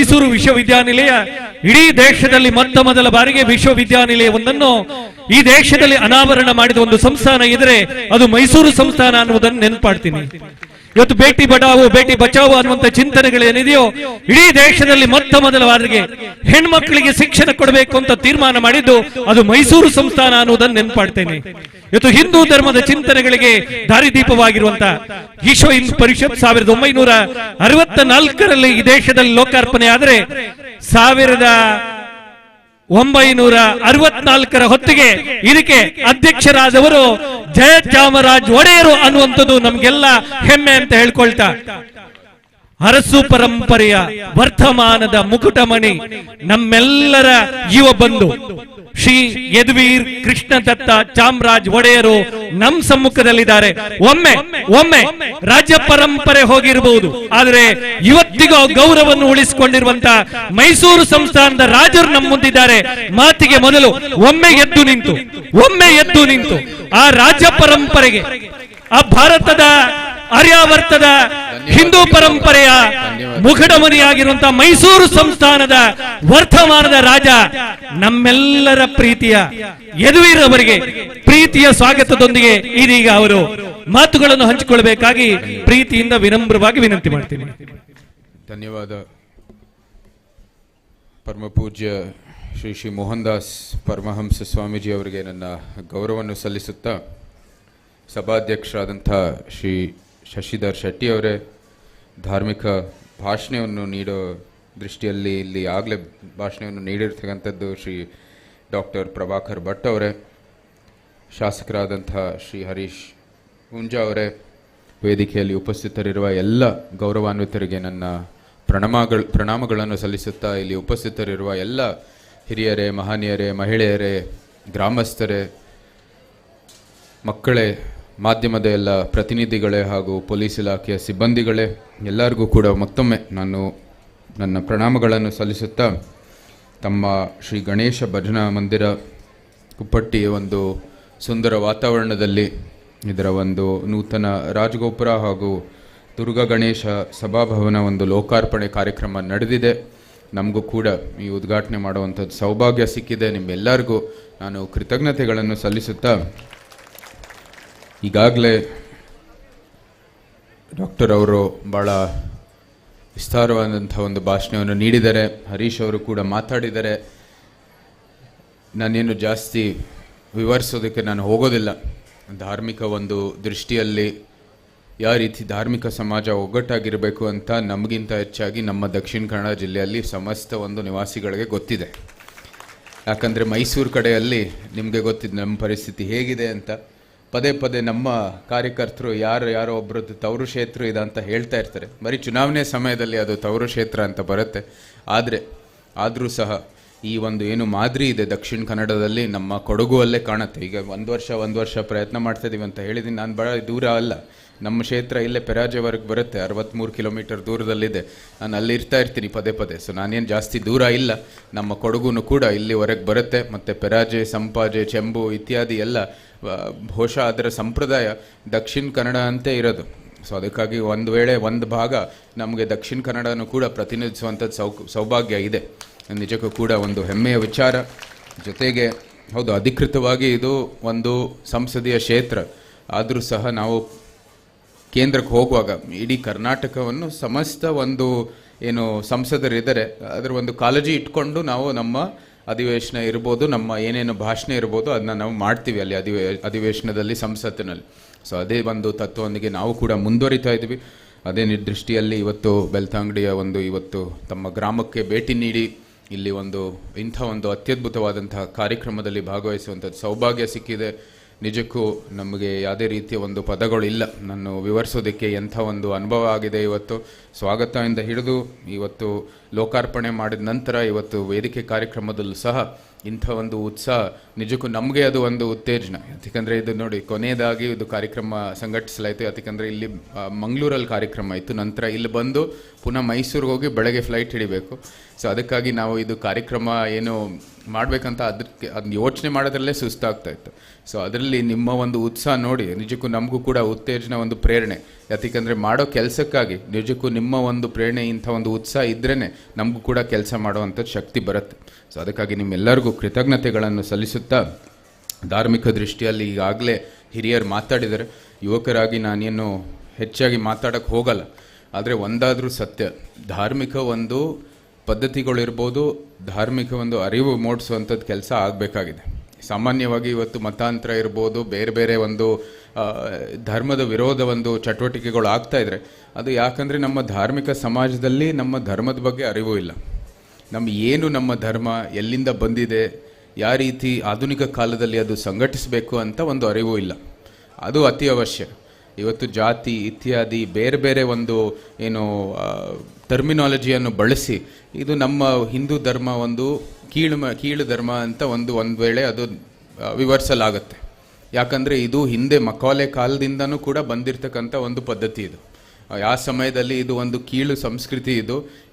ಮೈಸೂರು ವಿಶ್ವವಿದ್ಯಾನಿಲಯ ಇಡೀ ದೇಶದಲ್ಲಿ ಮೊತ್ತ ಮೊದಲ ಬಾರಿಗೆ ವಿಶ್ವವಿದ್ಯಾನಿಲಯವೊಂದನ್ನು ಈ ದೇಶದಲ್ಲಿ ಅನಾವರಣ ಮಾಡಿದ ಒಂದು ಸಂಸ್ಥಾನ ಇದ್ರೆ ಅದು ಮೈಸೂರು ಸಂಸ್ಥಾನ ಅನ್ನುವುದನ್ನು ನೆನಪಾಡ್ತೀನಿ. ಇವತ್ತು ಬೇಟಿ ಬಚಾವೋ ಬೇಟಿ ಬಚಾವೋ ಅನ್ನುವಂತ ಚಿಂತನೆಗಳೇನಿದೆಯೋ ಇಡೀ ದೇಶದಲ್ಲಿ ಮೊತ್ತ ಮೊದಲ ಬಾರಿಗೆ ಹೆಣ್ಮಕ್ಳಿಗೆ ಶಿಕ್ಷಣ ಕೊಡಬೇಕು ಅಂತ ತೀರ್ಮಾನ ಮಾಡಿದ್ದು ಅದು ಮೈಸೂರು ಸಂಸ್ಥಾನ ಅನ್ನುವುದನ್ನು ನೆನಪಾಡ್ತೇನೆ. ಇವತ್ತು ಹಿಂದೂ ಧರ್ಮದ ಚಿಂತನೆಗಳಿಗೆ ದಾರಿದೀಪವಾಗಿರುವಂತ ವಿಶ್ವ ಹಿಂದೂ ಪರಿಷತ್ 1964ರಲ್ಲಿ ಈ ದೇಶದಲ್ಲಿ ಲೋಕಾರ್ಪಣೆ ಆದರೆ 1964ರ ಹೊತ್ತಿಗೆ ಇದಕ್ಕೆ ಅಧ್ಯಕ್ಷರಾದವರು ಜಯಚಾಮರಾಜ ಒಡೆಯರು ಅನ್ನುವಂಥದ್ದು ನಮ್ಗೆಲ್ಲ ಹೆಮ್ಮೆ ಅಂತ ಹೇಳ್ಕೊಳ್ತಾ ಅರಸು ಪರಂಪರೆಯ ವರ್ತಮಾನದ ಮುಕುಟಮಣಿ ನಮ್ಮೆಲ್ಲರ ಯುವ ಬಂಧು ಶ್ರೀ ಯದುವೀರ್ ಕೃಷ್ಣದತ್ತ ಚಾಮರಾಜ ಒಡೆಯರು ನಮ್ಮ ಸಮ್ಮುಖದಲ್ಲಿದ್ದಾರೆ. ಒಮ್ಮೆ ರಾಜ್ಯ ಪರಂಪರೆ ಹೋಗಿರಬಹುದು, ಆದರೆ ಇವತ್ತಿಗೂ ಗೌರವವನ್ನು ಉಳಿಸಿಕೊಂಡಿರುವಂತ ಮೈಸೂರು ಸಂಸ್ಥಾನದ ರಾಜರು ನಮ್ಮ ಮುಂದಿದ್ದಾರೆ. ಮಾತಿಗೆ ಮೊದಲು ಒಮ್ಮೆ ಎದ್ದು ನಿಂತು ಆ ರಾಜ್ಯ ಪರಂಪರೆಗೆ, ಆ ಭಾರತದ ಆರ್ಯಾವರ್ತದ ಹಿಂದೂ ಪರಂಪರೆಯ ಮುಖಡಮನಿಯಾಗಿರುವಂತಹ ಮೈಸೂರು ಸಂಸ್ಥಾನದ ವರ್ತಮಾನದ ರಾಜ ನಮ್ಮೆಲ್ಲರ ಪ್ರೀತಿಯ ಯದುವೀರ್ ಅವರಿಗೆ ಪ್ರೀತಿಯ ಸ್ವಾಗತದೊಂದಿಗೆ ಇದೀಗ ಅವರು ಮಾತುಗಳನ್ನು ಹಂಚಿಕೊಳ್ಳಬೇಕಾಗಿ ಪ್ರೀತಿಯಿಂದ ವಿನಮ್ರವಾಗಿ ವಿನಂತಿ ಮಾಡ್ತೀನಿ. ಧನ್ಯವಾದ. ಪರಮ ಪೂಜ್ಯ ಶ್ರೀ ಶ್ರೀ ಮೋಹನ್ ದಾಸ್ ಪರಮಹಂಸ ಸ್ವಾಮೀಜಿ ಅವರಿಗೆ ನನ್ನ ಗೌರವವನ್ನು ಸಲ್ಲಿಸುತ್ತಾ, ಸಭಾಧ್ಯಕ್ಷರಾದಂಥ ಶ್ರೀ ಶಶಿಧರ್ ಶೆಟ್ಟಿ ಅವರೇ, ಧಾರ್ಮಿಕ ಭಾಷಣವನ್ನು ನೀಡೋ ದೃಷ್ಟಿಯಲ್ಲಿ ಇಲ್ಲಿ ಆಗಲೇ ಭಾಷಣವನ್ನು ನೀಡಿರ್ತಕ್ಕಂಥದ್ದು ಶ್ರೀ ಡಾಕ್ಟರ್ ಪ್ರಭಾಕರ್ ಭಟ್ ಅವರೇ, ಶಾಸಕರಾದಂಥ ಶ್ರೀ ಹರೀಶ್ ಹುಂಜಾ ಅವರೇ, ವೇದಿಕೆಯಲ್ಲಿ ಉಪಸ್ಥಿತರಿರುವ ಎಲ್ಲ ಗೌರವಾನ್ವಿತರಿಗೆ ನನ್ನ ಪ್ರಣಾಮಗಳನ್ನು ಸಲ್ಲಿಸುತ್ತಾ, ಇಲ್ಲಿ ಉಪಸ್ಥಿತರಿರುವ ಎಲ್ಲ ಹಿರಿಯರೇ, ಮಹನೀಯರೇ, ಮಹಿಳೆಯರೇ, ಗ್ರಾಮಸ್ಥರೇ, ಮಕ್ಕಳೇ, ಮಾಧ್ಯಮದ ಎಲ್ಲ ಪ್ರತಿನಿಧಿಗಳೇ ಹಾಗೂ ಪೊಲೀಸ್ ಇಲಾಖೆಯ ಸಿಬ್ಬಂದಿಗಳೇ, ಎಲ್ಲರಿಗೂ ಕೂಡ ಮತ್ತೊಮ್ಮೆ ನಾನು ನನ್ನ ಪ್ರಣಾಮಗಳನ್ನು ಸಲ್ಲಿಸುತ್ತಾ, ತಮ್ಮ ಶ್ರೀ ಗಣೇಶ ಭಜನಾ ಮಂದಿರ ಕುಪ್ಪಟ್ಟಿಯ ಒಂದು ಸುಂದರ ವಾತಾವರಣದಲ್ಲಿ ಇದರ ಒಂದು ನೂತನ ರಾಜಗೋಪುರ ಹಾಗೂ ದುರ್ಗಾ ಗಣೇಶ ಸಭಾಭವನ ಒಂದು ಲೋಕಾರ್ಪಣೆ ಕಾರ್ಯಕ್ರಮ ನಡೆದಿದೆ. ನಮಗೂ ಕೂಡ ಈ ಉದ್ಘಾಟನೆ ಮಾಡುವಂಥದ್ದು ಸೌಭಾಗ್ಯ ಸಿಕ್ಕಿದೆ. ನಿಮ್ಮೆಲ್ಲರಿಗೂ ನಾನು ಕೃತಜ್ಞತೆಗಳನ್ನು ಸಲ್ಲಿಸುತ್ತಾ, ಈಗಾಗಲೇ ಡಾಕ್ಟರ್ ಅವರು ಭಾಳ ವಿಸ್ತಾರವಾದಂಥ ಒಂದು ಭಾಷಣವನ್ನು ನೀಡಿದ್ದಾರೆ. ಹರೀಶ್ ಅವರು ಕೂಡ ಮಾತಾಡಿದ್ದಾರೆ. ನಾನೇನು ಜಾಸ್ತಿ ವಿವರಿಸೋದಕ್ಕೆ ನಾನು ಹೋಗೋದಿಲ್ಲ. ಧಾರ್ಮಿಕ ಒಂದು ದೃಷ್ಟಿಯಲ್ಲಿ ಯಾವ ರೀತಿ ಧಾರ್ಮಿಕ ಸಮಾಜ ಒಗ್ಗಟ್ಟಾಗಿರಬೇಕು ಅಂತ ನಮಗಿಂತ ಹೆಚ್ಚಾಗಿ ನಮ್ಮ ದಕ್ಷಿಣ ಕನ್ನಡ ಜಿಲ್ಲೆಯಲ್ಲಿ ಸಮಸ್ತ ಒಂದು ನಿವಾಸಿಗಳಿಗೆ ಗೊತ್ತಿದೆ. ಯಾಕಂದರೆ ಮೈಸೂರು ಕಡೆಯಲ್ಲಿ ನಿಮಗೆ ಗೊತ್ತಿದೆ ನಮ್ಮ ಪರಿಸ್ಥಿತಿ ಹೇಗಿದೆ ಅಂತ. ಪದೇ ಪದೇ ನಮ್ಮ ಕಾರ್ಯಕರ್ತರು ಯಾರೋ ಒಬ್ಬರದ್ದು ತವರು ಕ್ಷೇತ್ರ ಇದೆ ಅಂತ ಹೇಳ್ತಾ ಇರ್ತಾರೆ. ಬರೀ ಚುನಾವಣೆ ಸಮಯದಲ್ಲಿ ಅದು ತವರು ಕ್ಷೇತ್ರ ಅಂತ ಬರುತ್ತೆ. ಆದರೂ ಸಹ ಈ ಒಂದು ಏನು ಮಾದರಿ ಇದೆ ದಕ್ಷಿಣ ಕನ್ನಡದಲ್ಲಿ, ನಮ್ಮ ಕೊಡಗು ಅಲ್ಲೇ ಕಾಣುತ್ತೆ. ಈಗ ಒಂದು ವರ್ಷ ಪ್ರಯತ್ನ ಮಾಡ್ತಾ ಇದ್ದೀವಿ ಅಂತ ಹೇಳಿದ್ದೀನಿ. ನಾನು ಭಾಳ ದೂರ ಅಲ್ಲ, ನಮ್ಮ ಕ್ಷೇತ್ರ ಇಲ್ಲೇ ಪೆರಾಜೆವರೆಗೆ ಬರುತ್ತೆ, 63 ಕಿಲೋಮೀಟರ್ ದೂರದಲ್ಲಿದೆ. ನಾನು ಅಲ್ಲಿ ಇರ್ತಾ ಇರ್ತೀನಿ ಪದೇ. ಸೊ ನಾನೇನು ಜಾಸ್ತಿ ದೂರ ಇಲ್ಲ. ನಮ್ಮ ಕೊಡಗುನು ಕೂಡ ಇಲ್ಲಿವರೆಗೆ ಬರುತ್ತೆ. ಮತ್ತು ಪೆರಾಜೆ, ಸಂಪಾಜೆ, ಚೆಂಬು ಇತ್ಯಾದಿ ಎಲ್ಲ ಬಹುಶಃ ಅದರ ಸಂಪ್ರದಾಯ ದಕ್ಷಿಣ ಕನ್ನಡ ಅಂತೆ ಇರೋದು. ಸೊ ಅದಕ್ಕಾಗಿ ಒಂದು ವೇಳೆ ಒಂದು ಭಾಗ ನಮಗೆ ದಕ್ಷಿಣ ಕನ್ನಡನೂ ಕೂಡ ಪ್ರತಿನಿಧಿಸುವಂಥದ್ದು ಸೌಭಾಗ್ಯ ಇದೆ. ನಿಜಕ್ಕೂ ಕೂಡ ಒಂದು ಹೆಮ್ಮೆಯ ವಿಚಾರ. ಜೊತೆಗೆ ಹೌದು, ಅಧಿಕೃತವಾಗಿ ಇದು ಒಂದು ಸಂಸದೀಯ ಕ್ಷೇತ್ರ. ಆದರೂ ಸಹ ನಾವು ಕೇಂದ್ರಕ್ಕೆ ಹೋಗುವಾಗ ಇಡೀ ಕರ್ನಾಟಕವನ್ನು ಸಮಸ್ತ ಒಂದು ಏನು ಸಂಸದರಿದ್ದಾರೆ ಅದರ ಒಂದು ಕಾಳಜಿ ಇಟ್ಕೊಂಡು ನಾವು ನಮ್ಮ ಅಧಿವೇಶನ ಇರ್ಬೋದು, ನಮ್ಮ ಏನೇನು ಭಾಷಣ ಇರ್ಬೋದು ಅದನ್ನ ನಾವು ಮಾಡ್ತೀವಿ ಅಲ್ಲಿ ಅಧಿವೇಶನದಲ್ಲಿ, ಸಂಸತ್ತಿನಲ್ಲಿ. ಸೊ ಅದೇ ಒಂದು ತತ್ವದೊಂದಿಗೆ ನಾವು ಕೂಡ ಮುಂದುವರಿತಾ ಇದ್ವಿ. ಅದೇ ದೃಷ್ಟಿಯಲ್ಲಿ ಇವತ್ತು ಬೆಳ್ತಂಗಡಿಯ ಇವತ್ತು ತಮ್ಮ ಗ್ರಾಮಕ್ಕೆ ಭೇಟಿ ನೀಡಿ ಇಲ್ಲಿ ಇಂಥ ಒಂದು ಅತ್ಯದ್ಭುತವಾದಂತಹ ಕಾರ್ಯಕ್ರಮದಲ್ಲಿ ಭಾಗವಹಿಸುವಂಥದ್ದು ಸೌಭಾಗ್ಯ ಸಿಕ್ಕಿದೆ. ನಿಜಕ್ಕೂ ನಮಗೆ ಯಾವುದೇ ರೀತಿಯ ಒಂದು ಪದಗಳಿಲ್ಲ ನಾನು ವಿವರಿಸೋದಕ್ಕೆ ಎಂಥ ಒಂದು ಅನುಭವ ಆಗಿದೆ. ಇವತ್ತು ಸ್ವಾಗತದಿಂದ ಹಿಡಿದು ಇವತ್ತು ಲೋಕಾರ್ಪಣೆ ಮಾಡಿದ ನಂತರ ಇವತ್ತು ವೇದಿಕೆ ಕಾರ್ಯಕ್ರಮದಲ್ಲೂ ಸಹ ಇಂಥ ಒಂದು ಉತ್ಸಾಹ, ನಿಜಕ್ಕೂ ನಮಗೆ ಅದು ಒಂದು ಉತ್ತೇಜನ. ಯಾಕಂದರೆ ಇದು ನೋಡಿ, ಕೊನೆಯದಾಗಿ ಇದು ಕಾರ್ಯಕ್ರಮ ಸಂಘಟಿಸಲಾಯಿತು. ಯಾಕಂದರೆ ಇಲ್ಲಿ ಮಂಗಳೂರಲ್ಲಿ ಕಾರ್ಯಕ್ರಮ ಇತ್ತು, ನಂತರ ಇಲ್ಲಿ ಬಂದು ಪುನಃ ಮೈಸೂರಿಗೆ ಹೋಗಿ ಬೆಳಗ್ಗೆ ಫ್ಲೈಟ್ ಹಿಡಿಬೇಕು. ಸೊ ಅದಕ್ಕಾಗಿ ನಾವು ಇದು ಕಾರ್ಯಕ್ರಮ ಏನು ಮಾಡಬೇಕಂತ ಅದನ್ನ ಯೋಚನೆ ಮಾಡೋದ್ರಲ್ಲೇ ಸುಸ್ತಾಗ್ತಾ ಇತ್ತು. ಸೊ ಅದರಲ್ಲಿ ನಿಮ್ಮ ಒಂದು ಉತ್ಸಾಹ ನೋಡಿ ನಿಜಕ್ಕೂ ನಮಗೂ ಕೂಡ ಉತ್ತೇಜನ, ಒಂದು ಪ್ರೇರಣೆ. ಯಾಕಂದರೆ ಮಾಡೋ ಕೆಲಸಕ್ಕಾಗಿ ನಿಜಕ್ಕೂ ನಿಮ್ಮ ಒಂದು ಪ್ರೇರಣೆ, ಇಂಥ ಒಂದು ಉತ್ಸಾಹ ಇದ್ರೇ ನಮಗೂ ಕೂಡ ಕೆಲಸ ಮಾಡುವಂಥದ್ದು ಶಕ್ತಿ ಬರುತ್ತೆ. ಸೊ ಅದಕ್ಕಾಗಿ ನಿಮ್ಮೆಲ್ಲರಿಗೂ ಕೃತಜ್ಞತೆಗಳನ್ನು ಸಲ್ಲಿಸುತ್ತಾ, ಧಾರ್ಮಿಕ ದೃಷ್ಟಿಯಲ್ಲಿ ಈಗಾಗಲೇ ಹಿರಿಯರು ಮಾತಾಡಿದರೆ, ಯುವಕರಾಗಿ ನಾನೇನು ಹೆಚ್ಚಾಗಿ ಮಾತಾಡೋಕ್ಕೆ ಹೋಗಲ್ಲ. ಆದರೆ ಒಂದಾದರೂ ಸತ್ಯ, ಧಾರ್ಮಿಕ ಒಂದು ಪದ್ಧತಿಗಳಿರ್ಬೋದು, ಧಾರ್ಮಿಕ ಒಂದು ಅರಿವು ಮೂಡಿಸುವಂಥದ್ದು ಕೆಲಸ ಆಗಬೇಕಾಗಿದೆ. ಸಾಮಾನ್ಯವಾಗಿ ಇವತ್ತು ಮತಾಂತರ ಇರ್ಬೋದು, ಬೇರೆ ಬೇರೆ ಒಂದು ಧರ್ಮದ ವಿರೋಧ ಒಂದು ಚಟುವಟಿಕೆಗಳು ಆಗ್ತಾ ಇದ್ರೆ, ಅದು ಯಾಕಂದರೆ ನಮ್ಮ ಧಾರ್ಮಿಕ ಸಮಾಜದಲ್ಲಿ ನಮ್ಮ ಧರ್ಮದ ಬಗ್ಗೆ ಅರಿವು ಇಲ್ಲ. ನಮ್ಮ ಧರ್ಮ ಎಲ್ಲಿಂದ ಬಂದಿದೆ, ಯಾವ ರೀತಿ ಆಧುನಿಕ ಕಾಲದಲ್ಲಿ ಅದು ಸಂಘಟಿಸಬೇಕು ಅಂತ ಒಂದು ಅರಿವು ಇಲ್ಲ. ಅದು ಅತಿ ಅವಶ್ಯ. ಇವತ್ತು ಜಾತಿ ಇತ್ಯಾದಿ ಬೇರೆ ಬೇರೆ ಒಂದು ಟರ್ಮಿನಾಲಜಿಯನ್ನು ಬಳಸಿ ಇದು ನಮ್ಮ ಹಿಂದೂ ಧರ್ಮ ಒಂದು ಕೀಳು ಧರ್ಮ ಅಂತ ಒಂದು ವೇಳೆ ಅದು ವಿವರಿಸಲಾಗುತ್ತೆ. ಯಾಕಂದರೆ ಇದು ಹಿಂದೆ ಮಕಾಲೆ ಕಾಲದಿಂದನೂ ಕೂಡ ಬಂದಿರತಕ್ಕಂಥ ಒಂದು ಪದ್ಧತಿ. ಇದು ಆ ಸಮಯದಲ್ಲಿ ಇದು ಒಂದು ಕೀಳು ಸಂಸ್ಕೃತಿ,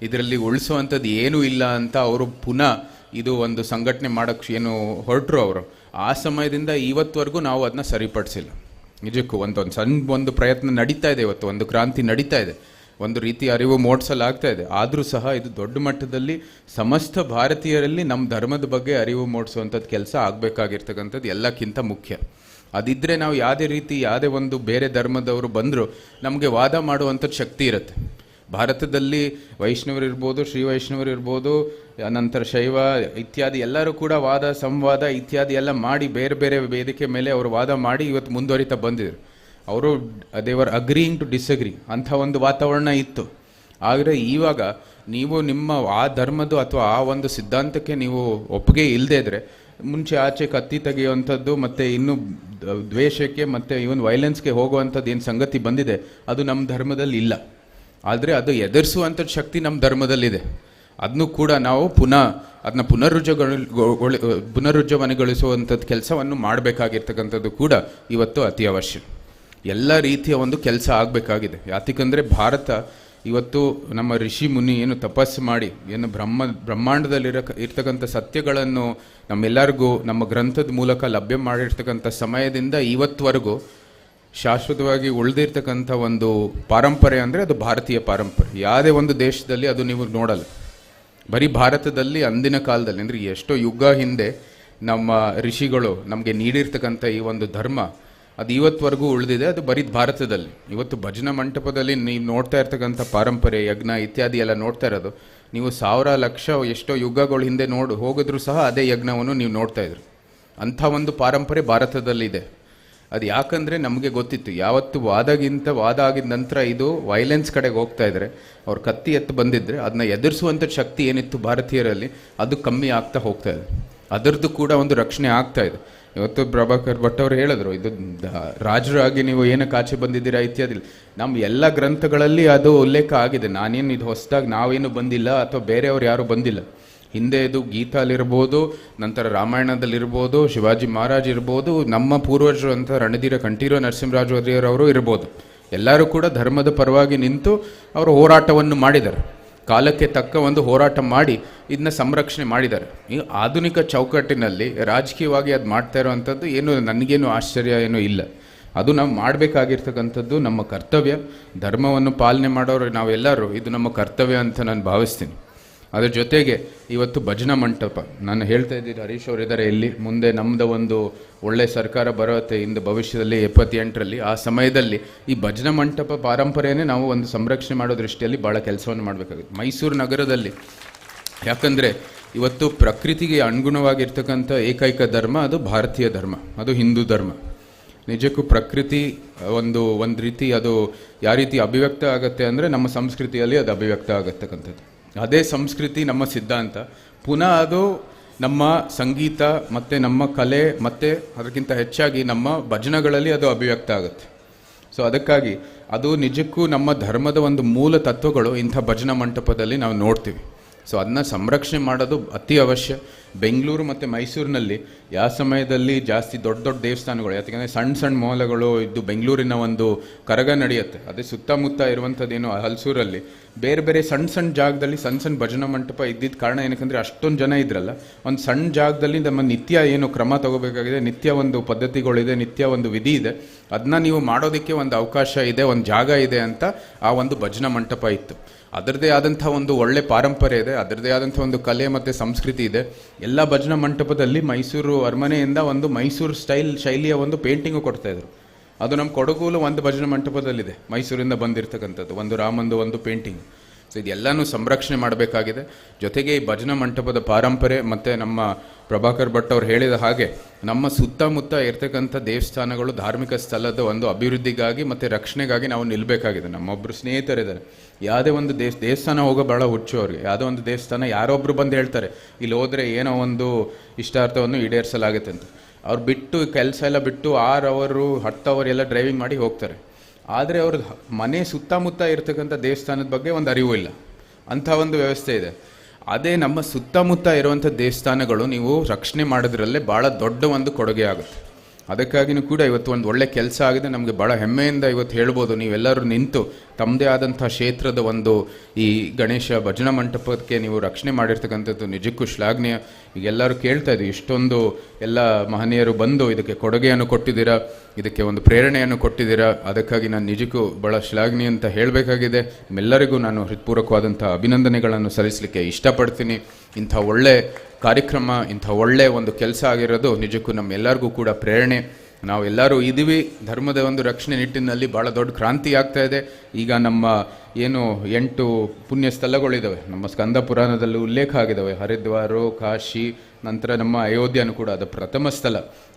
ಇದರಲ್ಲಿ ಉಳಿಸುವಂಥದ್ದು ಏನೂ ಇಲ್ಲ ಅಂತ ಅವರು ಪುನಃ ಇದು ಒಂದು ಸಂಘಟನೆ ಮಾಡೋಕ್ಕೆ ಹೊರಟರು ಅವರು. ಆ ಸಮಯದಿಂದ ಇವತ್ತವರೆಗೂ ನಾವು ಅದನ್ನ ಸರಿಪಡಿಸಿಲ್ಲ. ನಿಜಕ್ಕೂ ಒಂದು ಪ್ರಯತ್ನ ನಡೀತಾ ಇದೆ, ಇವತ್ತು ಒಂದು ಕ್ರಾಂತಿ ನಡೀತಾ ಇದೆ, ಒಂದು ರೀತಿ ಅರಿವು ಮೂಡಿಸಲಾಗ್ತಾ ಇದೆ. ಆದರೂ ಸಹ ಇದು ದೊಡ್ಡ ಮಟ್ಟದಲ್ಲಿ ಸಮಸ್ತ ಭಾರತೀಯರಲ್ಲಿ ನಮ್ಮ ಧರ್ಮದ ಬಗ್ಗೆ ಅರಿವು ಮೂಡಿಸುವಂಥದ್ದು ಕೆಲಸ ಆಗಬೇಕಾಗಿರ್ತಕ್ಕಂಥದ್ದು ಎಲ್ಲಕ್ಕಿಂತ ಮುಖ್ಯ. ಅದಿದ್ದರೆ ನಾವು ಯಾವುದೇ ಒಂದು ಬೇರೆ ಧರ್ಮದವರು ಬಂದರೂ ನಮಗೆ ವಾದ ಮಾಡುವಂಥದ್ದು ಶಕ್ತಿ ಇರುತ್ತೆ. ಭಾರತದಲ್ಲಿ ವೈಷ್ಣವರಿರ್ಬೋದು, ಶ್ರೀ ವೈಷ್ಣವರಿರ್ಬೋದು, ನಂತರ ಶೈವ ಇತ್ಯಾದಿ ಎಲ್ಲರೂ ಕೂಡ ವಾದ ಸಂವಾದ ಇತ್ಯಾದಿ ಎಲ್ಲ ಮಾಡಿ ಬೇರೆ ಬೇರೆ ವೇದಿಕೆ ಮೇಲೆ ಅವರು ವಾದ ಮಾಡಿ ಇವತ್ತು ಮುಂದುವರಿತಾ ಬಂದಿದ್ರು. ಅವರು ದೇವರ್ ಅಗ್ರೀಯಿಂಗ್ ಟು ಡಿಸ್ಅಗ್ರಿ ಅಂಥ ಒಂದು ವಾತಾವರಣ ಇತ್ತು. ಆದರೆ ಇವಾಗ ನೀವು ನಿಮ್ಮ ಆ ಧರ್ಮದ ಅಥವಾ ಆ ಒಂದು ಸಿದ್ಧಾಂತಕ್ಕೆ ನೀವು ಒಪ್ಪಿಗೆ ಇಲ್ಲದೇ ಇದ್ದರೆ, ಮುಂಚೆ ಆಚೆ ಕತ್ತಿ ತೆಗೆಯುವಂಥದ್ದು ಮತ್ತು ಇನ್ನು ದ್ವೇಷಕ್ಕೆ ಮತ್ತು ಇವನ್ ವೈಲೆನ್ಸ್ಗೆ ಹೋಗುವಂಥದ್ದು ಏನು ಸಂಗತಿ ಬಂದಿದೆ ಅದು ನಮ್ಮ ಧರ್ಮದಲ್ಲಿ ಇಲ್ಲ. ಆದರೆ ಅದು ಎದುರಿಸುವಂಥದ್ದು ಶಕ್ತಿ ನಮ್ಮ ಧರ್ಮದಲ್ಲಿದೆ. ಅದನ್ನು ಕೂಡ ನಾವು ಅದನ್ನ ಪುನರುಜ್ಜೀವನಗೊಳಿಸುವಂಥದ್ದು ಕೆಲಸವನ್ನು ಮಾಡಬೇಕಾಗಿರ್ತಕ್ಕಂಥದ್ದು ಕೂಡ ಇವತ್ತು ಅತಿ ಅವಶ್ಯ. ಎಲ್ಲ ರೀತಿಯ ಒಂದು ಕೆಲಸ ಆಗಬೇಕಾಗಿದೆ. ಯಾತಕ್ಕಂದರೆ ಭಾರತ ಇವತ್ತು ನಮ್ಮ ಋಷಿ ಮುನಿ ತಪಸ್ಸು ಮಾಡಿ ಬ್ರಹ್ಮಾಂಡದಲ್ಲಿರ್ತಕ್ಕಂಥ ಸತ್ಯಗಳನ್ನು ನಮ್ಮೆಲ್ಲರಿಗೂ ನಮ್ಮ ಗ್ರಂಥದ ಮೂಲಕ ಲಭ್ಯ ಮಾಡಿರ್ತಕ್ಕಂಥ ಸಮಯದಿಂದ ಇವತ್ತುವರೆಗೂ ಶಾಶ್ವತವಾಗಿ ಉಳಿದಿರ್ತಕ್ಕಂಥ ಒಂದು ಪಾರಂಪರೆ ಅಂದರೆ ಅದು ಭಾರತೀಯ ಪಾರಂಪರೆ. ಯಾವುದೇ ಒಂದು ದೇಶದಲ್ಲಿ ಅದು ನೀವು ನೋಡಲ್ಲ. ಬರೀ ಭಾರತದಲ್ಲಿ ಅಂದಿನ ಕಾಲದಲ್ಲಿ ಅಂದರೆ ಎಷ್ಟೋ ಯುಗ ಹಿಂದೆ ನಮ್ಮ ಋಷಿಗಳು ನಮಗೆ ನೀಡಿರ್ತಕ್ಕಂಥ ಈ ಒಂದು ಧರ್ಮ ಅದು ಇವತ್ತುವರೆಗೂ ಉಳಿದಿದೆ. ಅದು ಬರೀ ಭಾರತದಲ್ಲಿ. ಇವತ್ತು ಭಜನಾ ಮಂಟಪದಲ್ಲಿ ನೀವು ನೋಡ್ತಾ ಇರ್ತಕ್ಕಂಥ ಪಾರಂಪರೆ, ಯಜ್ಞ ಇತ್ಯಾದಿ ಎಲ್ಲ ನೋಡ್ತಾ ಇರೋದು ನೀವು 1000 ಲಕ್ಷ ಎಷ್ಟೋ ಯುಗಗಳ ಹಿಂದೆ ಹೋಗಿದ್ರೂ ಸಹ ಅದೇ ಯಜ್ಞವನ್ನು ನೀವು ನೋಡ್ತಾ ಇದ್ರು. ಅಂಥ ಒಂದು ಪಾರಂಪರೆ ಭಾರತದಲ್ಲಿದೆ. ಅದು ಯಾಕಂದರೆ ನಮಗೆ ಗೊತ್ತಿತ್ತು, ಯಾವತ್ತು ವಾದ ಆಗಿದ ನಂತರ ಇದು ವೈಲೆನ್ಸ್ ಕಡೆಗೆ ಹೋಗ್ತಾ ಇದ್ದಾರೆ, ಅವ್ರು ಕತ್ತಿ ಎತ್ತು ಬಂದಿದ್ದರೆ ಅದನ್ನ ಎದುರಿಸುವಂಥ ಶಕ್ತಿ ಏನಿತ್ತು ಭಾರತೀಯರಲ್ಲಿ ಅದು ಕಮ್ಮಿ ಆಗ್ತಾ ಹೋಗ್ತಾ ಇದೆ. ಅದರದ್ದು ಕೂಡ ಒಂದು ರಕ್ಷಣೆ ಆಗ್ತಾ ಇದೆ. ಇವತ್ತು ಪ್ರಭಾಕರ್ ಭಟ್ ಅವರು ಹೇಳಿದ್ರು, ಇದು ರಾಜರಾಗಿ ನೀವು ಏನಕ್ಕೆ ಆಚೆ ಬಂದಿದ್ದೀರಾ ಇತ್ಯಾದಿ. ನಮ್ಮ ಎಲ್ಲ ಗ್ರಂಥಗಳಲ್ಲಿ ಅದು ಉಲ್ಲೇಖ ಆಗಿದೆ. ನಾನೇನು ಇದು ಹೊಸದಾಗಿ ನಾವೇನು ಬಂದಿಲ್ಲ ಅಥವಾ ಬೇರೆಯವ್ರು ಯಾರೂ ಬಂದಿಲ್ಲ. ಹಿಂದೆ ಇದು ಗೀತಾಲಿರ್ಬೋದು, ನಂತರ ರಾಮಾಯಣದಲ್ಲಿರ್ಬೋದು, ಶಿವಾಜಿ ಮಹಾರಾಜ್ ಇರ್ಬೋದು, ನಮ್ಮ ಪೂರ್ವಜರು ಅಂತ ರಣಧೀರ ಕಂಠೀರವ ನರಸಿಂಹರಾಜ ಒಡೆಯರವರು ಇರ್ಬೋದು, ಎಲ್ಲರೂ ಕೂಡ ಧರ್ಮದ ಪರವಾಗಿ ನಿಂತು ಅವರು ಹೋರಾಟವನ್ನು ಮಾಡಿದ್ದಾರೆ. ಕಾಲಕ್ಕೆ ತಕ್ಕ ಒಂದು ಹೋರಾಟ ಮಾಡಿ ಇದನ್ನ ಸಂರಕ್ಷಣೆ ಮಾಡಿದ್ದಾರೆ. ಈ ಆಧುನಿಕ ಚೌಕಟ್ಟಿನಲ್ಲಿ ರಾಜಕೀಯವಾಗಿ ಅದು ಮಾಡ್ತಾ ಇರೋವಂಥದ್ದು ನನಗೇನು ಆಶ್ಚರ್ಯ ಏನೂ ಇಲ್ಲ. ಅದು ನಾವು ಮಾಡಬೇಕಾಗಿರ್ತಕ್ಕಂಥದ್ದು ನಮ್ಮ ಕರ್ತವ್ಯ. ಧರ್ಮವನ್ನು ಪಾಲನೆ ಮಾಡೋರು ನಾವೆಲ್ಲರೂ ಇದು ನಮ್ಮ ಕರ್ತವ್ಯ ಅಂತ ನಾನು ಭಾವಿಸ್ತೀನಿ. ಅದ್ರ ಜೊತೆಗೆ ಇವತ್ತು ಭಜನಾ ಮಂಟಪ ನಾನು ಹೇಳ್ತಾ ಇದ್ದೀನಿ, ಹರೀಶ್ ಅವರು ಇದ್ದಾರೆ ಇಲ್ಲಿ. ಮುಂದೆ ನಮ್ಮದು ಒಂದು ಒಳ್ಳೆ ಸರ್ಕಾರ ಬರುತ್ತೆ ಇಂದು ಭವಿಷ್ಯದಲ್ಲಿ 78ರಲ್ಲಿ. ಆ ಸಮಯದಲ್ಲಿ ಈ ಭಜನಾ ಮಂಟಪ ಪಾರಂಪರೆಯೇ ನಾವು ಒಂದು ಸಂರಕ್ಷಣೆ ಮಾಡೋ ದೃಷ್ಟಿಯಲ್ಲಿ ಭಾಳ ಕೆಲಸವನ್ನು ಮಾಡಬೇಕಾಗುತ್ತೆ. ಮೈಸೂರು ನಗರದಲ್ಲಿ ಯಾಕಂದರೆ ಇವತ್ತು ಪ್ರಕೃತಿಗೆ ಅನುಗುಣವಾಗಿರ್ತಕ್ಕಂಥ ಏಕೈಕ ಧರ್ಮ ಅದು ಭಾರತೀಯ ಧರ್ಮ, ಅದು ಹಿಂದೂ ಧರ್ಮ. ನಿಜಕ್ಕೂ ಪ್ರಕೃತಿ ಒಂದು ರೀತಿ ಅದು ಯಾವ ರೀತಿ ಅಭಿವ್ಯಕ್ತ ಆಗುತ್ತೆ ಅಂದರೆ ನಮ್ಮ ಸಂಸ್ಕೃತಿಯಲ್ಲಿ ಅದು ಅಭಿವ್ಯಕ್ತ ಆಗತಕ್ಕಂಥದ್ದು. ಅದೇ ಸಂಸ್ಕೃತಿ ನಮ್ಮ ಸಿದ್ಧಾಂತ ಪುನಃ ಅದು ನಮ್ಮ ಸಂಗೀತ ಮತ್ತು ನಮ್ಮ ಕಲೆ ಮತ್ತು ಅದಕ್ಕಿಂತ ಹೆಚ್ಚಾಗಿ ನಮ್ಮ ಭಜನೆಗಳಲ್ಲಿ ಅದು ಅಭಿವ್ಯಕ್ತ ಆಗುತ್ತೆ. ಸೊ ಅದಕ್ಕಾಗಿ ಅದು ನಿಜಕ್ಕೂ ನಮ್ಮ ಧರ್ಮದ ಒಂದು ಮೂಲ ತತ್ವಗಳು ಇಂಥ ಭಜನಾ ಮಂಟಪದಲ್ಲಿ ನಾವು ನೋಡ್ತೀವಿ. ಸೊ ಅದನ್ನ ಸಂರಕ್ಷಣೆ ಮಾಡೋದು ಅತಿ ಅವಶ್ಯ. ಬೆಂಗಳೂರು ಮತ್ತು ಮೈಸೂರಿನಲ್ಲಿ ಯಾವ ಸಮಯದಲ್ಲಿ ಜಾಸ್ತಿ ದೊಡ್ಡ ದೊಡ್ಡ ದೇವಸ್ಥಾನಗಳು, ಯಾಕೆಂದರೆ ಸಣ್ಣ ಮೊಹಲಗಳು ಇದ್ದು ಬೆಂಗಳೂರಿನ ಒಂದು ಕರಗ ನಡೆಯುತ್ತೆ. ಅದೇ ಸುತ್ತಮುತ್ತ ಇರುವಂಥದ್ದೇನು ಹಲಸೂರಲ್ಲಿ ಬೇರೆ ಬೇರೆ ಸಣ್ಣ ಜಾಗದಲ್ಲಿ ಸಣ್ಣ ಭಜನಾ ಮಂಟಪ ಇದ್ದಿದ್ದ ಕಾರಣ ಏನಕ್ಕಂದರೆ ಅಷ್ಟೊಂದು ಜನ ಇದ್ರಲ್ಲ, ಒಂದು ಸಣ್ಣ ಜಾಗದಲ್ಲಿ ನಮ್ಮ ನಿತ್ಯ ಏನು ಕ್ರಮ ತಗೋಬೇಕಾಗಿದೆ, ನಿತ್ಯ ಒಂದು ಪದ್ಧತಿಗಳಿದೆ, ನಿತ್ಯ ಒಂದು ವಿಧಿ ಇದೆ, ಅದನ್ನ ನೀವು ಮಾಡೋದಕ್ಕೆ ಒಂದು ಅವಕಾಶ ಇದೆ, ಒಂದು ಜಾಗ ಇದೆ ಅಂತ ಆ ಒಂದು ಭಜನಾ ಮಂಟಪ ಇತ್ತು. ಅದರದೇ ಆದಂಥ ಒಂದು ಒಳ್ಳೆ ಪಾರಂಪರೆ ಇದೆ, ಅದರದೇ ಆದಂಥ ಒಂದು ಕಲೆ ಮತ್ತು ಸಂಸ್ಕೃತಿ ಇದೆ. ಎಲ್ಲ ಭಜನಾ ಮಂಟಪದಲ್ಲಿ ಮೈಸೂರು ಅರಮನೆಯಿಂದ ಒಂದು ಮೈಸೂರು ಶೈಲಿಯ ಒಂದು ಪೇಂಟಿಂಗು ಕೊಡ್ತಾಯಿದ್ರು. ಅದು ನಮ್ಮ ಕೊಡಗೂಲು ಒಂದು ಭಜನಾ ಮಂಟಪದಲ್ಲಿದೆ, ಮೈಸೂರಿಂದ ಬಂದಿರತಕ್ಕಂಥದ್ದು ಒಂದು ರಾಮಂದು ಒಂದು ಪೇಂಟಿಂಗ್. ಸೊ ಇದೆಲ್ಲನೂ ಸಂರಕ್ಷಣೆ ಮಾಡಬೇಕಾಗಿದೆ. ಜೊತೆಗೆ ಈ ಭಜನಾ ಮಂಟಪದ ಪಾರಂಪರೆ ಮತ್ತು ನಮ್ಮ ಪ್ರಭಾಕರ್ ಭಟ್ ಅವರು ಹೇಳಿದ ಹಾಗೆ ನಮ್ಮ ಸುತ್ತಮುತ್ತ ಇರ್ತಕ್ಕಂಥ ದೇವಸ್ಥಾನಗಳು ಧಾರ್ಮಿಕ ಸ್ಥಳದ ಒಂದು ಅಭಿವೃದ್ಧಿಗಾಗಿ ಮತ್ತು ರಕ್ಷಣೆಗಾಗಿ ನಾವು ನಿಲ್ಲಬೇಕಾಗಿದೆ. ನಮ್ಮೊಬ್ಬರು ಸ್ನೇಹಿತರಿದ್ದಾರೆ, ಯಾವುದೇ ಒಂದು ದೇವಸ್ಥಾನ ಹೋಗೋ ಭಾಳ ಹುಚ್ಚು ಅವ್ರಿಗೆ. ಯಾವುದೋ ಒಂದು ದೇವಸ್ಥಾನ ಯಾರೊಬ್ಬರು ಬಂದು ಹೇಳ್ತಾರೆ ಇಲ್ಲಿ ಹೋದರೆ ಏನೋ ಒಂದು ಇಷ್ಟಾರ್ಥವನ್ನು ಈಡೇರಿಸಲಾಗುತ್ತೆ ಅಂತ. ಅವ್ರು ಬಿಟ್ಟು ಕೆಲಸ ಎಲ್ಲ ಬಿಟ್ಟು 6 ಅವರು 10 ಅವರ್ ಎಲ್ಲ ಡ್ರೈವಿಂಗ್ ಮಾಡಿ ಹೋಗ್ತಾರೆ. ಆದರೆ ಅವ್ರ ಮನೆ ಸುತ್ತಮುತ್ತ ಇರ್ತಕ್ಕಂಥ ದೇವಸ್ಥಾನದ ಬಗ್ಗೆ ಒಂದು ಅರಿವು ಇಲ್ಲ, ಅಂಥ ಒಂದು ವ್ಯವಸ್ಥೆ ಇದೆ. ಅದೇ ನಮ್ಮ ಸುತ್ತಮುತ್ತ ಇರುವಂಥ ದೇವಸ್ಥಾನಗಳು ನೀವು ರಕ್ಷಣೆ ಮಾಡೋದ್ರಲ್ಲೇ ಭಾಳ ದೊಡ್ಡ ಒಂದು ಕೊಡುಗೆ ಆಗುತ್ತೆ. ಅದಕ್ಕಾಗಿಯೂ ಕೂಡ ಇವತ್ತು ಒಂದು ಒಳ್ಳೆ ಕೆಲಸ ಆಗಿದೆ. ನಮಗೆ ಭಾಳ ಹೆಮ್ಮೆಯಿಂದ ಇವತ್ತು ಹೇಳ್ಬೋದು, ನೀವೆಲ್ಲರೂ ನಿಂತು ತಮ್ಮದೇ ಆದಂಥ ಕ್ಷೇತ್ರದ ಒಂದು ಈ ಗಣೇಶ ಭಜನಾ ಮಂಟಪಕ್ಕೆ ನೀವು ರಕ್ಷಣೆ ಮಾಡಿರ್ತಕ್ಕಂಥದ್ದು ನಿಜಕ್ಕೂ ಶ್ಲಾಘನೀಯ. ಈಗ ಎಲ್ಲರೂ ಕೇಳ್ತಾ ಇದ್ದೀವಿ, ಇಷ್ಟೊಂದು ಎಲ್ಲ ಮಹನೀಯರು ಬಂದು ಇದಕ್ಕೆ ಕೊಡುಗೆಯನ್ನು ಕೊಟ್ಟಿದ್ದೀರಾ, ಇದಕ್ಕೆ ಒಂದು ಪ್ರೇರಣೆಯನ್ನು ಕೊಟ್ಟಿದ್ದೀರಾ. ಅದಕ್ಕಾಗಿ ನಾನು ನಿಜಕ್ಕೂ ಭಾಳ ಶ್ಲಾಘನೀಯ ಅಂತ ಹೇಳಬೇಕಾಗಿದೆ. ನಿಮ್ಮೆಲ್ಲರಿಗೂ ನಾನು ಹೃತ್ಪೂರ್ವಕವಾದಂಥ ಅಭಿನಂದನೆಗಳನ್ನು ಸಲ್ಲಿಸಲಿಕ್ಕೆ ಇಷ್ಟಪಡ್ತೀನಿ. ಇಂಥ ಒಳ್ಳೆ ಕಾರ್ಯಕ್ರಮ, ಇಂಥ ಒಳ್ಳೆ ಒಂದು ಕೆಲಸ ಆಗಿರೋದು ನಿಜಕ್ಕೂ ನಮ್ಮೆಲ್ಲರಿಗೂ ಕೂಡ ಪ್ರೇರಣೆ. ನಾವೆಲ್ಲರೂ ಇದ್ದೀವಿ ಧರ್ಮದ ಒಂದು ರಕ್ಷಣೆ ನಿಟ್ಟಿನಲ್ಲಿ. ಭಾಳ ದೊಡ್ಡ ಕ್ರಾಂತಿ ಆಗ್ತಾ ಇದೆ. ಈಗ ನಮ್ಮ ಏನು 8 ಪುಣ್ಯ ಸ್ಥಳಗಳಿದ್ದಾವೆ, ನಮ್ಮ ಸ್ಕಂದ ಪುರಾಣದಲ್ಲಿ ಉಲ್ಲೇಖ ಆಗಿದ್ದಾವೆ. ಹರಿದ್ವಾರ, ಕಾಶಿ, ನಂತರ ನಮ್ಮ ಅಯೋಧ್ಯನೂ ಕೂಡ ಅದು ಪ್ರಥಮ ಸ್ಥಳ.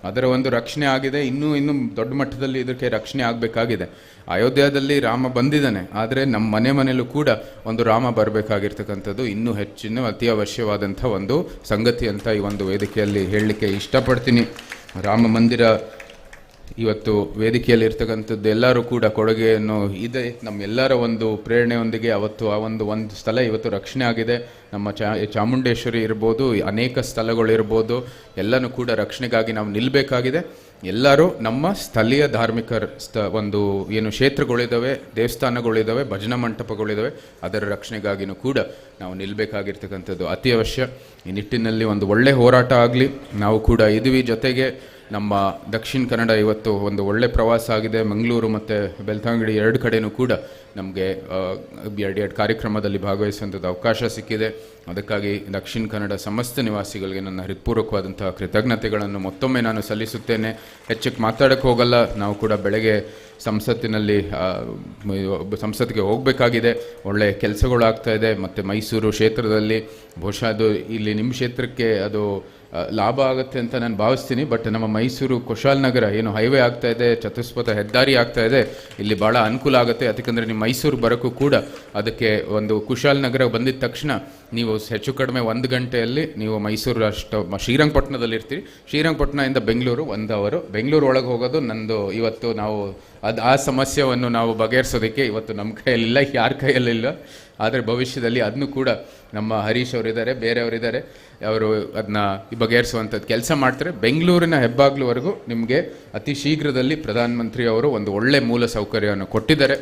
ಅದರ ಒಂದು ರಕ್ಷಣೆ ಆಗಿದೆ. ಇನ್ನೂ ದೊಡ್ಡ ಮಟ್ಟದಲ್ಲಿ ಇದಕ್ಕೆ ರಕ್ಷಣೆ ಆಗಬೇಕಾಗಿದೆ. ಅಯೋಧ್ಯದಲ್ಲಿ ರಾಮ ಬಂದಿದ್ದಾನೆ, ಆದರೆ ನಮ್ಮ ಮನೆಯಲ್ಲೂ ಕೂಡ ಒಂದು ರಾಮ ಬರಬೇಕಾಗಿರ್ತಕ್ಕಂಥದ್ದು ಇನ್ನೂ ಹೆಚ್ಚಿನ ಅತಿ ಅವಶ್ಯವಾದಂಥ ಒಂದು ಸಂಗತಿ ಅಂತ ಈ ಒಂದು ವೇದಿಕೆಯಲ್ಲಿ ಹೇಳಲಿಕ್ಕೆ ಇಷ್ಟಪಡ್ತೀನಿ. ರಾಮ ಮಂದಿರ ಇವತ್ತು ವೇದಿಕೆಯಲ್ಲಿ ಇರ್ತಕ್ಕಂಥದ್ದು ಎಲ್ಲರೂ ಕೂಡ ಕೊಡುಗೆಯನ್ನು ಇದೆ. ನಮ್ಮೆಲ್ಲರ ಒಂದು ಪ್ರೇರಣೆಯೊಂದಿಗೆ ಅವತ್ತು ಆ ಒಂದು ಸ್ಥಳ ಇವತ್ತು ರಕ್ಷಣೆ ಆಗಿದೆ. ನಮ್ಮ ಚಾಮುಂಡೇಶ್ವರಿ ಇರ್ಬೋದು, ಅನೇಕ ಸ್ಥಳಗಳಿರ್ಬೋದು, ಎಲ್ಲನೂ ಕೂಡ ರಕ್ಷಣೆಗಾಗಿ ನಾವು ನಿಲ್ಲಬೇಕಾಗಿದೆ. ಎಲ್ಲರೂ ನಮ್ಮ ಸ್ಥಳೀಯ ಧಾರ್ಮಿಕ ಒಂದು ಏನು ಕ್ಷೇತ್ರಗಳಿದ್ದಾವೆ, ದೇವಸ್ಥಾನಗಳಿದ್ದಾವೆ, ಭಜನಾ ಮಂಟಪಗಳಿದ್ದಾವೆ, ಅದರ ರಕ್ಷಣೆಗಾಗಿಯೂ ಕೂಡ ನಾವು ನಿಲ್ಲಬೇಕಾಗಿರ್ತಕ್ಕಂಥದ್ದು ಅತಿ ಅವಶ್ಯ. ಈ ನಿಟ್ಟಿನಲ್ಲಿ ಒಂದು ಒಳ್ಳೆ ಹೋರಾಟ ಆಗಲಿ. ನಾವು ಕೂಡ ಇದ್ದೀವಿ. ಜೊತೆಗೆ ನಮ್ಮ ದಕ್ಷಿಣ ಕನ್ನಡ ಇವತ್ತು ಒಂದು ಒಳ್ಳೆ ಪ್ರವಾಸ ಆಗಿದೆ. ಮಂಗಳೂರು ಮತ್ತು ಬೆಳ್ತಂಗಡಿ 2 ಕಡೆಯೂ ಕೂಡ ನಮಗೆ 2 ಕಾರ್ಯಕ್ರಮದಲ್ಲಿ ಭಾಗವಹಿಸುವಂಥದ್ದು ಅವಕಾಶ ಸಿಕ್ಕಿದೆ. ಅದಕ್ಕಾಗಿ ದಕ್ಷಿಣ ಕನ್ನಡ ಸಮಸ್ತ ನಿವಾಸಿಗಳಿಗೆ ನನ್ನ ಹೃತ್ಪೂರ್ವಕವಾದಂಥ ಕೃತಜ್ಞತೆಗಳನ್ನು ಮತ್ತೊಮ್ಮೆ ನಾನು ಸಲ್ಲಿಸುತ್ತೇನೆ. ಹೆಚ್ಚಕ್ಕೆ ಮಾತಾಡೋಕ್ಕೆ ಹೋಗಲ್ಲ. ನಾವು ಕೂಡ ಬೆಳಗ್ಗೆ ಸಂಸತ್ತಿಗೆ ಹೋಗಬೇಕಾಗಿದೆ. ಒಳ್ಳೆ ಕೆಲಸಗಳು ಆಗ್ತಾ ಇದೆ. ಮತ್ತು ಮೈಸೂರು ಕ್ಷೇತ್ರದಲ್ಲಿ ಬಹುಶಃ ಅದು ಇಲ್ಲಿ ನಿಮ್ಮ ಕ್ಷೇತ್ರಕ್ಕೆ ಅದು ಲಾಭ ಆಗುತ್ತೆ ಅಂತ ನಾನು ಭಾವಿಸ್ತೀನಿ. ಬಟ್ ನಮ್ಮ ಮೈಸೂರು ಕುಶಾಲನಗರ ಏನು ಹೈವೇ ಆಗ್ತಾ ಇದೆ, ಚತುಷ್ಪಥ ಹೆದ್ದಾರಿ ಆಗ್ತಾ ಇದೆ, ಇಲ್ಲಿ ಭಾಳ ಅನುಕೂಲ ಆಗುತ್ತೆ. ಅದಕ್ಕೆಂದರೆ ನೀವು ಮೈಸೂರು ಬರೋಕ್ಕೂ ಕೂಡ ಅದಕ್ಕೆ ಒಂದು ಕುಶಾಲನಗರ ಬಂದಿದ ತಕ್ಷಣ ನೀವು ಹೆಚ್ಚು ಕಡಿಮೆ 1 ಗಂಟೆಯಲ್ಲಿ ನೀವು ಮೈಸೂರು ಶ್ರೀರಂಗಪಟ್ಟಣದಲ್ಲಿ ಇರ್ತೀರಿ. ಶ್ರೀರಂಗಪಟ್ಟಣದಿಂದ ಬೆಂಗಳೂರು 1 ಅವರ್. ಬೆಂಗಳೂರು ಒಳಗೆ ಹೋಗೋದು ನಂದು. ಇವತ್ತು ನಾವು ಆ ಸಮಸ್ಯೆಯನ್ನು ನಾವು ಬಗೆಹರಿಸೋದಕ್ಕೆ ಇವತ್ತು ನಮ್ಮ ಕೈಯಲ್ಲಿಲ್ಲ, ಯಾರ ಕೈಯಲ್ಲಿಲ್ಲ. ಆದರೆ ಭವಿಷ್ಯದಲ್ಲಿ ಅದನ್ನು ಕೂಡ ನಮ್ಮ ಹರೀಶ್ ಅವರಿದ್ದಾರೆ, ಬೇರೆಯವರಿದ್ದಾರೆ, ಅವರು ಅದನ್ನ ಬಗೆಹರಿಸುವಂಥದ್ದು ಕೆಲಸ ಮಾಡ್ತಾರೆ. ಬೆಂಗಳೂರಿನ ಹೆಬ್ಬಾಗ್ಲುವರೆಗೂ ನಿಮಗೆ ಅತಿ ಶೀಘ್ರದಲ್ಲಿ ಪ್ರಧಾನಮಂತ್ರಿ ಅವರು ಒಂದು ಒಳ್ಳೆ ಮೂಲ ಸೌಕರ್ಯವನ್ನು ಕೊಟ್ಟಿದ್ದಾರೆ.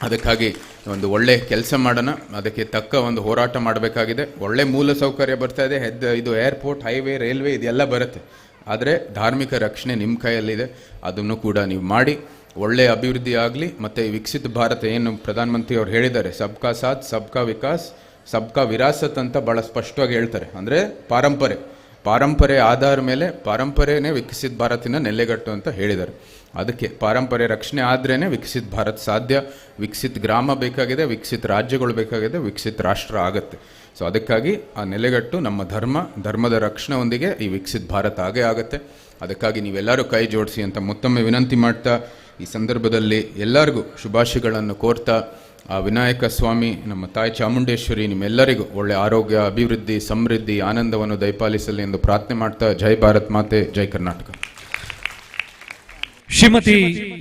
ಅದಕ್ಕಾಗಿ ಒಂದು ಒಳ್ಳೆ ಕೆಲಸ ಮಾಡೋಣ. ಅದಕ್ಕೆ ತಕ್ಕ ಒಂದು ಹೋರಾಟ ಮಾಡಬೇಕಾಗಿದೆ. ಒಳ್ಳೆ ಮೂಲ ಸೌಕರ್ಯ ಬರ್ತಾ ಇದೆ, ಇದು ಏರ್ಪೋರ್ಟ್, ಹೈವೇ, ರೈಲ್ವೆ ಇದೆಲ್ಲ ಬರುತ್ತೆ. ಆದರೆ ಧಾರ್ಮಿಕ ರಕ್ಷಣೆ ನಿಮ್ಮ ಕೈಯಲ್ಲಿದೆ. ಅದನ್ನು ಕೂಡ ನೀವು ಮಾಡಿ ಒಳ್ಳೆಯ ಅಭಿವೃದ್ಧಿ ಆಗಲಿ. ಮತ್ತು ವಿಕಸಿತ ಭಾರತ ಏನು ಪ್ರಧಾನಮಂತ್ರಿ ಅವರು ಹೇಳಿದ್ದಾರೆ, ಸಬ್ಕಾ ಸಾಥ್ ಸಬ್ಕಾ ವಿಕಾಸ್ ಸಬ್ಕಾ ವಿರಾಸತ್ ಅಂತ ಭಾಳ ಸ್ಪಷ್ಟವಾಗಿ ಹೇಳ್ತಾರೆ. ಅಂದರೆ ಪಾರಂಪರೆ ಆಧಾರ ಮೇಲೆ ಪಾರಂಪರೆನೇ ವಿಕಸಿತ ಭಾರತಿನ ನೆಲೆಗಟ್ಟು ಅಂತ ಹೇಳಿದ್ದಾರೆ. ಅದಕ್ಕೆ ಪಾರಂಪರೆ ರಕ್ಷಣೆ ಆದ್ರೇ ವಿಕಸಿತ ಭಾರತ ಸಾಧ್ಯ. ವಿಕಸಿತ ಗ್ರಾಮ ಬೇಕಾಗಿದೆ, ವಿಕಸಿತ ರಾಜ್ಯಗಳು ಬೇಕಾಗಿದೆ, ವಿಕಸಿತ ರಾಷ್ಟ್ರ ಆಗುತ್ತೆ. ಸೊ ಅದಕ್ಕಾಗಿ ಆ ನೆಲೆಗಟ್ಟು ನಮ್ಮ ಧರ್ಮದ ರಕ್ಷಣೆಯೊಂದಿಗೆ ಈ ವಿಕಸಿತ ಭಾರತ ಆಗೇ ಆಗುತ್ತೆ. ಅದಕ್ಕಾಗಿ ನೀವೆಲ್ಲರೂ ಕೈ ಜೋಡಿಸಿ ಅಂತ ಮತ್ತೊಮ್ಮೆ ವಿನಂತಿ ಮಾಡ್ತಾ, ಈ ಸಂದರ್ಭದಲ್ಲಿ ಎಲ್ಲರಿಗೂ ಶುಭಾಶಯಗಳನ್ನು ಕೋರ್ತಾ, ಆ ವಿನಾಯಕ ಸ್ವಾಮಿ, ನಮ್ಮ ತಾಯಿ ಚಾಮುಂಡೇಶ್ವರಿ ನಿಮ್ಮೆಲ್ಲರಿಗೂ ಒಳ್ಳೆ ಆರೋಗ್ಯ, ಅಭಿವೃದ್ಧಿ, ಸಮೃದ್ಧಿ, ಆನಂದವನ್ನು ದಯಪಾಲಿಸಲಿ ಎಂದು ಪ್ರಾರ್ಥನೆ ಮಾಡ್ತಾ, ಜೈ ಭಾರತ್ ಮಾತೆ, ಜೈ ಕರ್ನಾಟಕ. ಶ್ರೀಮತಿ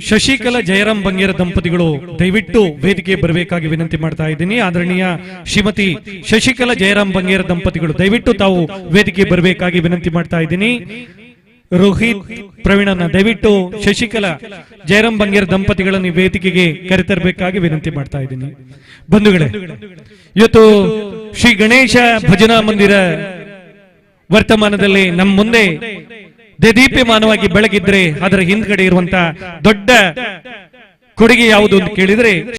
ಶಶಿಕಲಾ ಜಯರಾಮ್ ಬಂಗೇರ ದಂಪತಿಗಳು ದಯವಿಟ್ಟು ವೇದಿಕೆ ಬರಬೇಕಾಗಿ ವಿನಂತಿ ಮಾಡ್ತಾ ಇದ್ದೀನಿ. ಆದರಣೀಯ ಶ್ರೀಮತಿ ಶಶಿಕಲಾ ಜಯರಾಮ್ ಬಂಗೇರ ದಂಪತಿಗಳು ದಯವಿಟ್ಟು ತಾವು ವೇದಿಕೆ ಬರಬೇಕಾಗಿ ವಿನಂತಿ ಮಾಡ್ತಾ ಇದ್ದೀನಿ. ರೋಹಿತ್ ಪ್ರವೀಣನ ದಯವಿಟ್ಟು ಶಶಿಕಲಾ ಜಯರಾಮ್ ಬಂಗೇರ ದಂಪತಿಗಳನ್ನು ವೇದಿಕೆಗೆ ಕರೆತರಬೇಕಾಗಿ ವಿನಂತಿ ಮಾಡ್ತಾ ಇದ್ದೀನಿ. ಬಂಧುಗಳೇ, ಇವತ್ತು ಶ್ರೀ ಗಣೇಶ ಭಜನಾ ಮಂದಿರ ವರ್ತಮಾನದಲ್ಲಿ ನಮ್ಮ ಮುಂದೆ ದೇದೀಪ್ಯಮಾನವಾಗಿ ಬೆಳಗಿದ್ರೆ ಅದರ ಹಿಂದ್ಗಡೆ ಇರುವಂತಹ ದೊಡ್ಡ ಕೊಡುಗೆ ಯಾವುದು ಅಂತ ಕೇಳಿದ್ರೆ